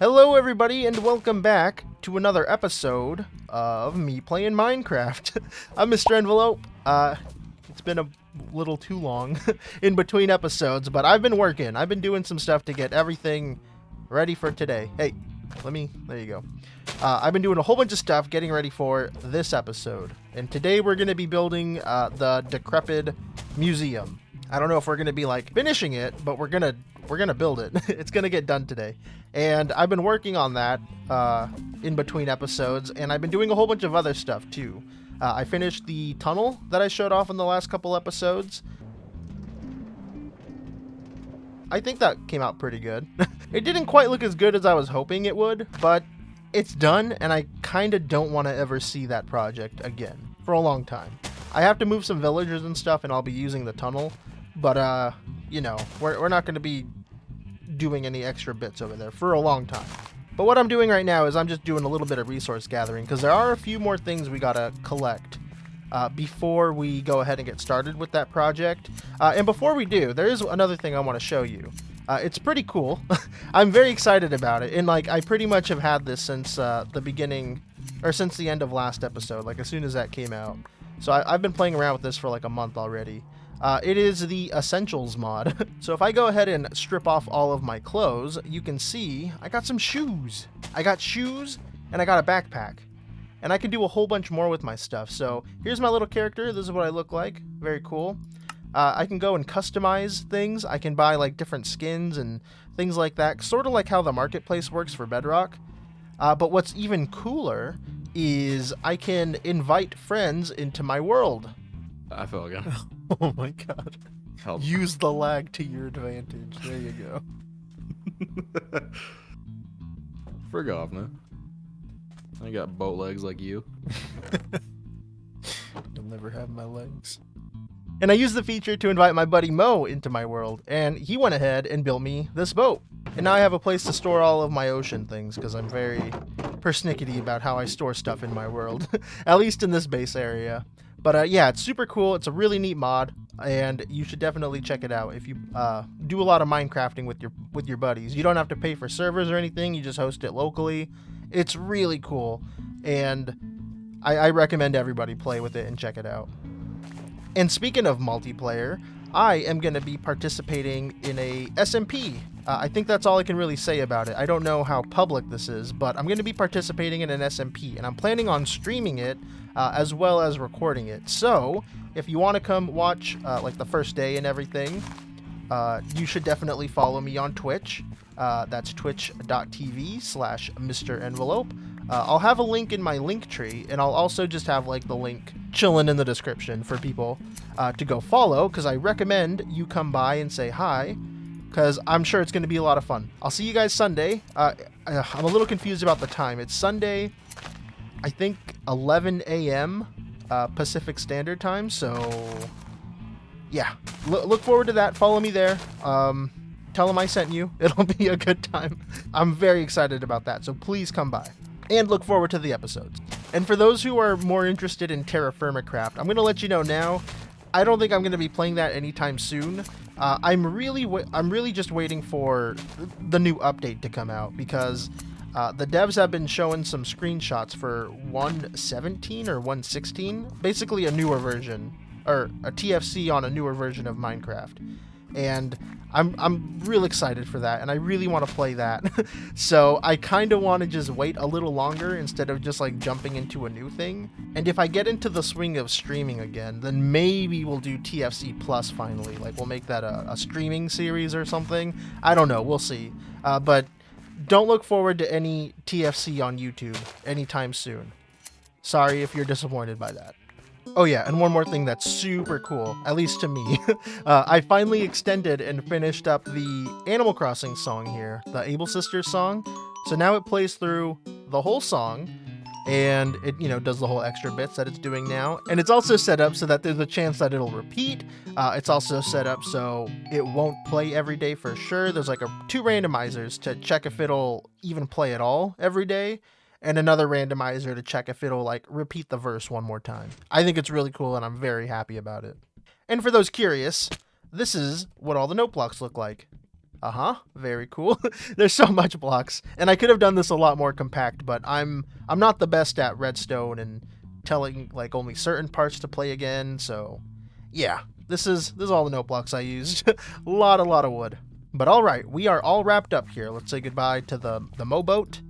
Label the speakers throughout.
Speaker 1: Hello everybody and welcome back to another episode of me playing Minecraft. I'm MrEnvelope. It's been a little too long in between episodes, but I've been working. I've been doing some stuff to get everything ready for today. Hey, there you go. I've been doing a whole bunch of stuff getting ready for this episode. And today we're going to be building the decrepit museum. I don't know if we're going to be like finishing it, but we're going to build it. It's going to get done today. And I've been working on that in between episodes, and I've been doing a whole bunch of other stuff too. I finished the tunnel that I showed off in the last couple episodes. I think that came out pretty good. It didn't quite look as good as I was hoping it would, but it's done, and I kind of don't want to ever see that project again for a long time. I have to move some villagers and stuff, and I'll be using the tunnel, but you know, we're not going to be doing any extra bits over there for a long time. But what I'm doing right now is I'm just doing a little bit of resource gathering, because there are a few more things we gotta collect before we go ahead and get started with that project. And before we do, there is another thing I want to show you. It's pretty cool. I'm very excited about it, and like I pretty much have had this since the beginning, or since the end of last episode, like as soon as that came out. So I've been playing around with this for like a month already. It is the Essentials mod. So if I go ahead and strip off all of my clothes, you can see I got some shoes. I got shoes and I got a backpack. And I can do a whole bunch more with my stuff. So here's my little character. This is what I look like. Very cool. I can go and customize things. I can buy like different skins and things like that. Sort of like how the marketplace works for Bedrock. But what's even cooler is I can invite friends into my world.
Speaker 2: I fell again.
Speaker 1: Oh my god.
Speaker 2: Help.
Speaker 1: Use the lag to your advantage. There you go.
Speaker 2: Frig off, man. I got boat legs like you.
Speaker 1: You'll never have my legs. And I used the feature to invite my buddy Mo into my world, and he went ahead and built me this boat. And now I have a place to store all of my ocean things, because I'm very persnickety about how I store stuff in my world. At least in this base area. But yeah, it's super cool. It's a really neat mod, and you should definitely check it out if you do a lot of Minecrafting with your buddies. You don't have to pay for servers or anything. You just host it locally. It's really cool, and I recommend everybody play with it and check it out. And speaking of multiplayer, I am going to be participating in a SMP. I think that's all I can really say about it. I don't know how public this is, but I'm going to be participating in an SMP, and I'm planning on streaming it as well as recording it. So if you want to come watch like the first day and everything, you should definitely follow me on Twitch. That's twitch.tv/MrEnvelope. I'll have a link in my link tree, and I'll also just have like the link chilling in the description for people to go follow, because I recommend you come by and say hi, because I'm sure it's going to be a lot of fun. I'll see you guys Sunday. I'm a little confused about the time. It's Sunday, I think 11 a.m. Pacific Standard Time, so yeah, look forward to that. Follow me there. Tell them I sent you. It'll be a good time. I'm very excited about that, so please come by. And look forward to the episodes. And for those who are more interested in Terra Firma Craft, I'm going to let you know now, I don't think I'm going to be playing that anytime soon. I'm really just waiting for the new update to come out, because the devs have been showing some screenshots for 1.17 or 1.16, basically a newer version, or a TFC on a newer version of Minecraft. And I'm real excited for that, and I really want to play that. So I kind of want to just wait a little longer instead of just like jumping into a new thing. And if I get into the swing of streaming again, then maybe we'll do TFC Plus finally. Like we'll make that a streaming series or something. I don't know. We'll see. But don't look forward to any TFC on YouTube anytime soon. Sorry if you're disappointed by that. Oh yeah, and one more thing that's super cool, at least to me. I finally extended and finished up the Animal Crossing song here, the Able Sisters song. So now it plays through the whole song, and it, you know, does the whole extra bits that it's doing now. And it's also set up so that there's a chance that it'll repeat. It's also set up so it won't play every day for sure. There's like 2 randomizers to check if it'll even play at all every day, and another randomizer to check if it'll like repeat the verse one more time. I think it's really cool, and I'm very happy about it. And for those curious, this is what all the note blocks look like. Very cool. There's so much blocks, and I could have done this a lot more compact, but I'm not the best at redstone and telling like only certain parts to play again. So yeah, this is all the note blocks I used. a lot of wood. But all right, we are all wrapped up here. Let's say goodbye to the Mo boat.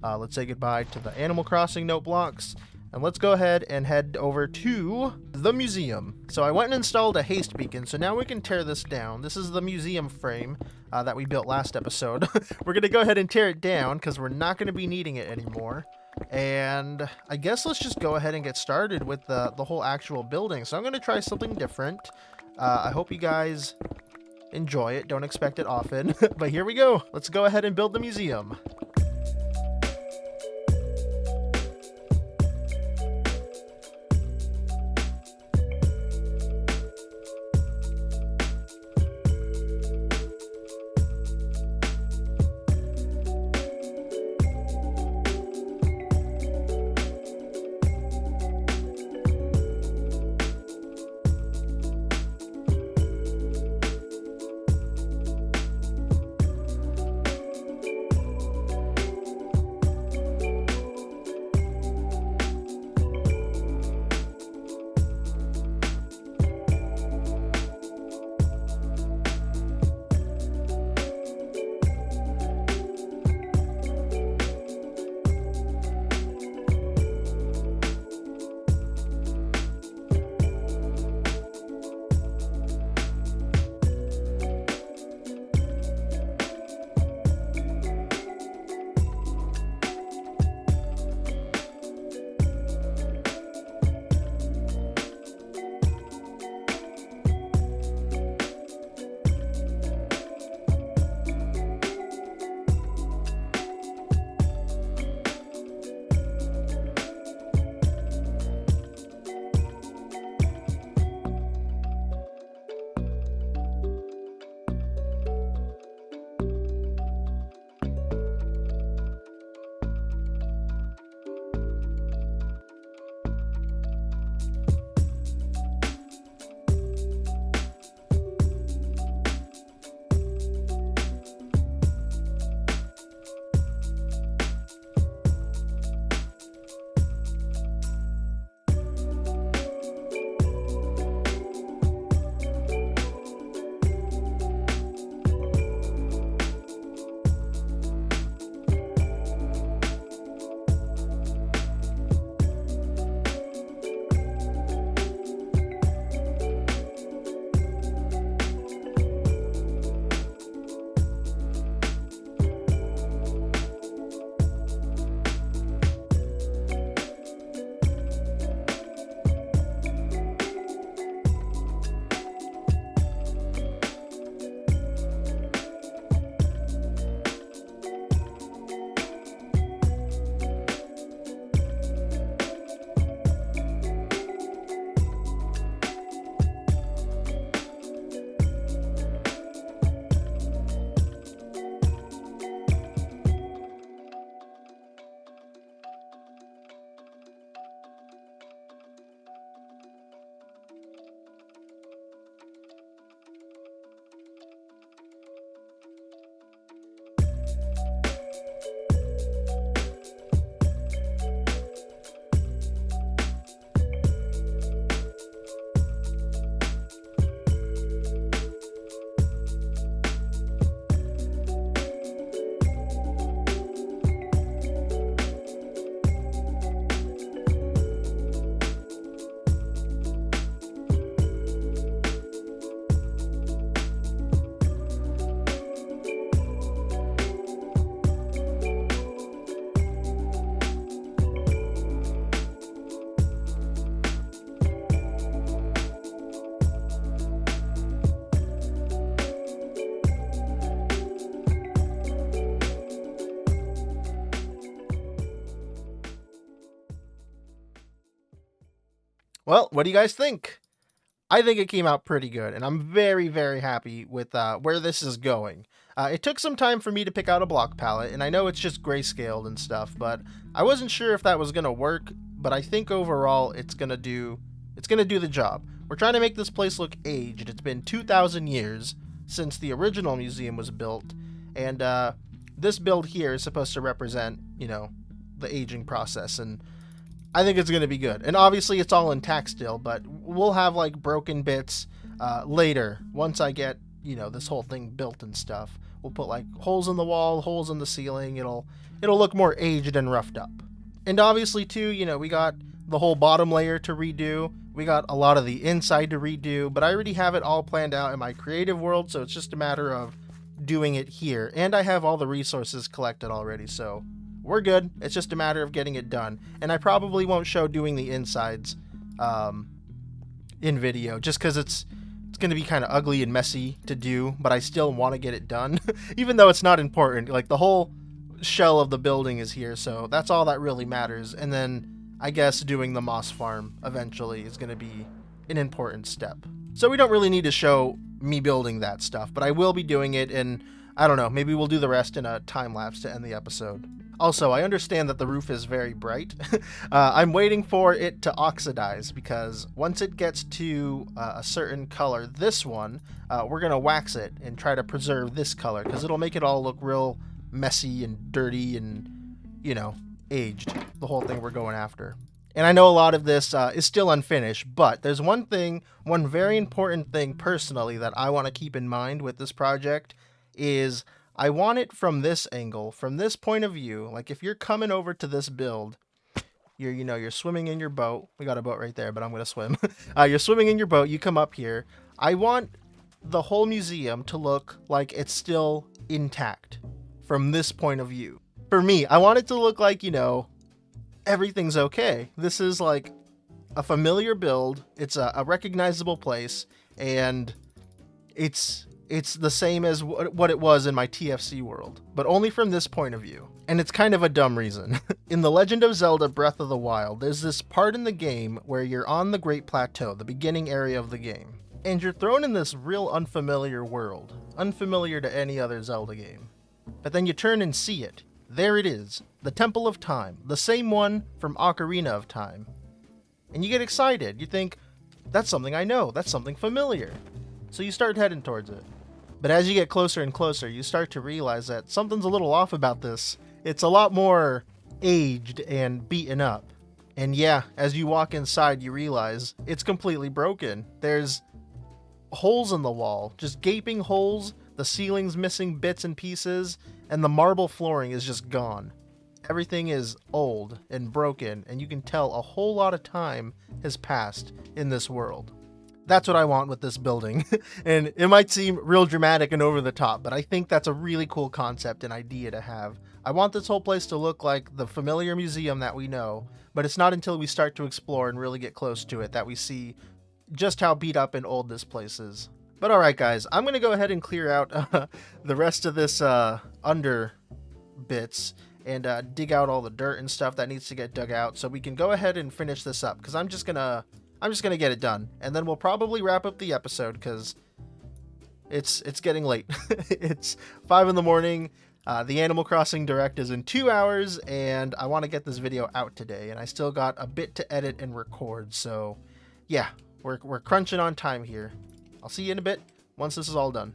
Speaker 1: Let's say goodbye to the Animal Crossing note blocks. And let's go ahead and head over to the museum. So I went and installed a haste beacon, so now we can tear this down. This is the museum frame that we built last episode. We're going to go ahead and tear it down because we're not going to be needing it anymore. And I guess let's just go ahead and get started with the whole actual building. So I'm going to try something different. I hope you guys enjoy it. Don't expect it often. But here we go. Let's go ahead and build the museum. Well, what do you guys think? I think it came out pretty good, and I'm very, very happy with where this is going. It took some time for me to pick out a block palette, and I know it's just grayscaled and stuff, but I wasn't sure if that was going to work, but I think overall it's going to do the job. We're trying to make this place look aged. It's been 2,000 years, since the original museum was built. And this build here is supposed to represent, you know, the aging process, and I think it's going to be good. And obviously it's all intact still, but we'll have like broken bits later once I get, you know, this whole thing built and stuff. We'll put like holes in the wall, holes in the ceiling. It'll look more aged and roughed up. And obviously too, you know, we got the whole bottom layer to redo. We got a lot of the inside to redo, but I already have it all planned out in my creative world, so it's just a matter of doing it here. And I have all the resources collected already, so we're good. It's just a matter of getting it done. And I probably won't show doing the insides in video, just because it's going to be kind of ugly and messy to do, but I still want to get it done, even though it's not important. Like, the whole shell of the building is here, so that's all that really matters. And then I guess doing the moss farm eventually is going to be an important step. So we don't really need to show me building that stuff, but I will be doing it, and I don't know, maybe we'll do the rest in a time lapse to end the episode. Also, I understand that the roof is very bright. I'm waiting for it to oxidize, because once it gets to a certain color, this one, we're going to wax it and try to preserve this color, because it'll make it all look real messy and dirty and, you know, aged, the whole thing we're going after. And I know a lot of this is still unfinished, but there's one very important thing personally that I want to keep in mind with this project is I want it from this angle, from this point of view. Like, if you're coming over to this build, you're swimming in your boat. We got a boat right there, but I'm going to swim. You're swimming in your boat. You come up here. I want the whole museum to look like it's still intact from this point of view. For me, I want it to look like, you know, everything's okay. This is like a familiar build. It's a recognizable place, and it's the same as what it was in my TFC world, but only from this point of view. And it's kind of a dumb reason. In The Legend of Zelda Breath of the Wild, there's this part in the game where you're on the Great Plateau, the beginning area of the game, and you're thrown in this real unfamiliar world, unfamiliar to any other Zelda game. But then you turn and see it. There it is, the Temple of Time, the same one from Ocarina of Time. And you get excited. You think, that's something I know, that's something familiar. So you start heading towards it. But as you get closer and closer, you start to realize that something's a little off about this. It's a lot more aged and beaten up. And yeah, as you walk inside, you realize it's completely broken. There's holes in the wall, just gaping holes, the ceiling's missing bits and pieces, and the marble flooring is just gone. Everything is old and broken, and you can tell a whole lot of time has passed in this world. That's what I want with this building. And it might seem real dramatic and over the top, but I think that's a really cool concept and idea to have. I want this whole place to look like the familiar museum that we know, but it's not until we start to explore and really get close to it that we see just how beat up and old this place is. But alright guys, I'm going to go ahead and clear out the rest of this under bits and dig out all the dirt and stuff that needs to get dug out so we can go ahead and finish this up, because I'm just gonna get it done, and then we'll probably wrap up the episode because it's getting late. It's 5 in the morning. The Animal Crossing Direct is in 2 hours, and I want to get this video out today, and I still got a bit to edit and record, so yeah, we're crunching on time here. I'll see you in a bit once this is all done.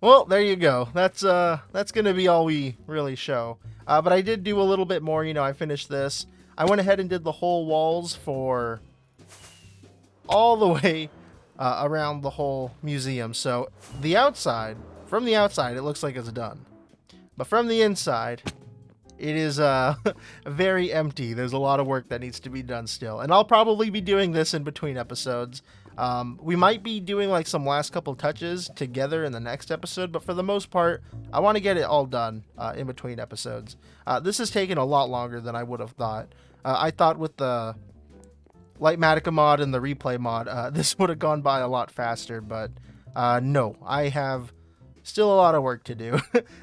Speaker 1: Well, there you go. That's gonna be all we really show. But I did do a little bit more. You know, I finished this. I went ahead and did the whole walls for all the way around the whole museum. So the outside, from the outside, it looks like it's done. But from the inside, it is very empty. There's a lot of work that needs to be done still, and I'll probably be doing this in between episodes. We might be doing like some last couple touches together in the next episode, but for the most part, I want to get it all done in between episodes. This has taken a lot longer than I would have thought. I thought with the Lightmatica mod and the replay mod, this would have gone by a lot faster, but no, I have still a lot of work to do.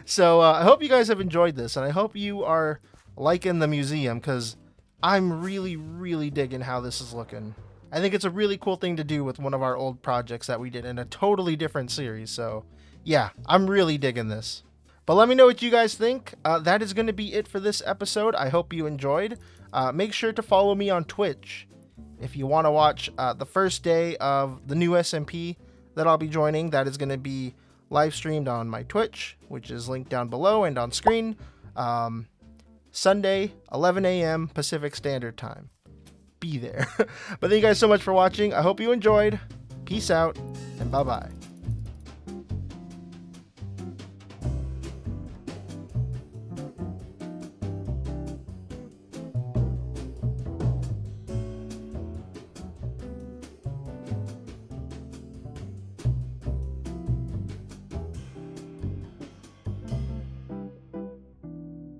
Speaker 1: So I hope you guys have enjoyed this, and I hope you are liking the museum, because I'm really, really digging how this is looking. I think it's a really cool thing to do with one of our old projects that we did in a totally different series. So yeah, I'm really digging this. But let me know what you guys think. That is going to be it for this episode. I hope you enjoyed. Make sure to follow me on Twitch if you want to watch the first day of the new SMP that I'll be joining. That is going to be live streamed on my Twitch, which is linked down below and on screen. Sunday, 11 a.m. Pacific Standard Time. Be there. But thank you guys so much for watching. I hope you enjoyed. Peace out, and bye-bye.